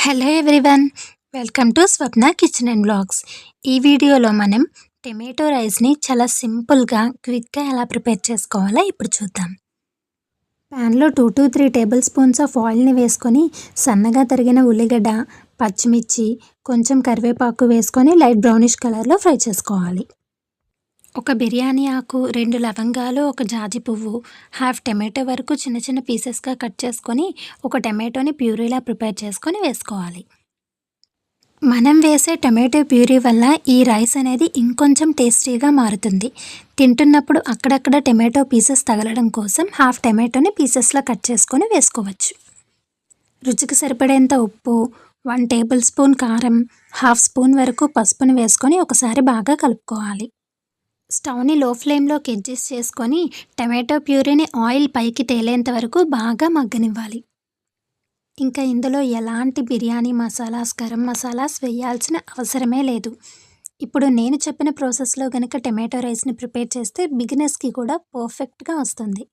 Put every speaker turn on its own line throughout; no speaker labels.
Hello everyone, welcome to Swapna kitchen and blogs. ఈ వీడియోలో మనం టమాటో రైస్ని చాలా సింపుల్గా క్విక్గా ఎలా ప్రిపేర్ చేసుకోవాలో ఇప్పుడు చూద్దాం. ప్యాన్లో 2 to 3 టేబుల్ స్పూన్స్ ఆఫ్ ఆయిల్ని వేసుకొని సన్నగా తరిగిన ఉల్లిగడ్డ, పచ్చిమిర్చి, కొంచెం కరివేపాకు వేసుకొని లైట్ బ్రౌనిష్ కలర్లో ఫ్రై చేసుకోవాలి. ఒక బిర్యానీ ఆకు, 2 లవంగాలు, ఒక జాజి పువ్వు, హాఫ్ టమాటో వరకు చిన్న చిన్న పీసెస్గా కట్ చేసుకొని ఒక టమాటోని ప్యూరీలా ప్రిపేర్ చేసుకొని వేసుకోవాలి. మనం వేసే టమాటో ప్యూరీ వల్ల ఈ రైస్ అనేది ఇంకొంచెం టేస్టీగా మారుతుంది. తింటున్నప్పుడు అక్కడక్కడ టమాటో పీసెస్ తగలడం కోసం హాఫ్ టమాటోని పీసెస్లా కట్ చేసుకొని వేసుకోవచ్చు. రుచికి సరిపడేంత ఉప్పు, 1 టేబుల్ స్పూన్ కారం, హాఫ్ స్పూన్ వరకు పసుపుని వేసుకొని ఒకసారి బాగా కలుపుకోవాలి. స్టవ్ని లో ఫ్లేమ్లోకి అడ్జస్ట్ చేసుకొని టమాటో ప్యూరీని ఆయిల్ పైకి తేలేంత వరకు బాగా మగ్గనివ్వాలి. ఇంకా ఇందులో ఎలాంటి బిర్యానీ మసాలాస్, గరం మసాలాస్ వేయాల్సిన అవసరమే లేదు. ఇప్పుడు నేను చెప్పిన ప్రాసెస్లో కనుక టమాటో రైస్ని ప్రిపేర్ చేస్తే బిగినర్స్కి కూడా పర్ఫెక్ట్గా వస్తుంది.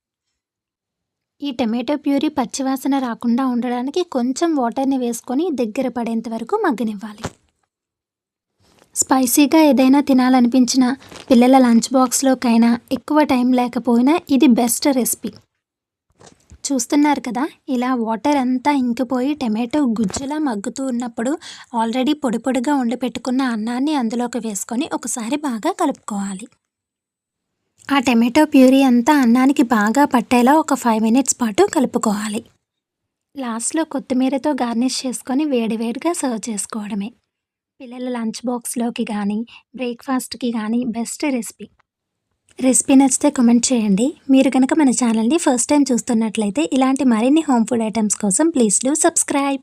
ఈ టమాటో ప్యూరీ పచ్చివాసన రాకుండా ఉండడానికి కొంచెం వాటర్ని వేసుకొని దగ్గర పడేంత వరకు మగ్గనివ్వాలి. స్పైసీగా ఏదైనా తినాలనిపించిన పిల్లల లంచ్ బాక్స్లోకైనా ఎక్కువ టైం లేకపోయినా ఇది బెస్ట్ రెసిపీ. చూస్తున్నారు కదా, ఇలా వాటర్ అంతా ఇంకిపోయి టమాటో గుజ్జులా మగ్గుతూ ఉన్నప్పుడు ఆల్రెడీ పొడి పొడిగా వండి పెట్టుకున్న అన్నాన్ని అందులోకి వేసుకొని ఒకసారి బాగా కలుపుకోవాలి. ఆ టమాటో ప్యూరీ అంతా అన్నానికి బాగా పట్టేలా ఒక 5 minutes పాటు కలుపుకోవాలి. లాస్ట్లో కొత్తిమీరతో గార్నిష్ చేసుకొని వేడివేడిగా సర్వ్ చేసుకోవడమే. పిల్లల లంచ్ బాక్స్లోకి కానీ బ్రేక్ఫాస్ట్కి కానీ బెస్ట్ రెసిపీ నచ్చితే కామెంట్ చేయండి. మీరు కనుక మన ఛానల్ని ఫస్ట్ టైం చూస్తున్నట్లయితే ఇలాంటి మరిన్ని హోమ్ ఫుడ్ ఐటమ్స్ కోసం ప్లీజ్ డూ సబ్స్క్రైబ్.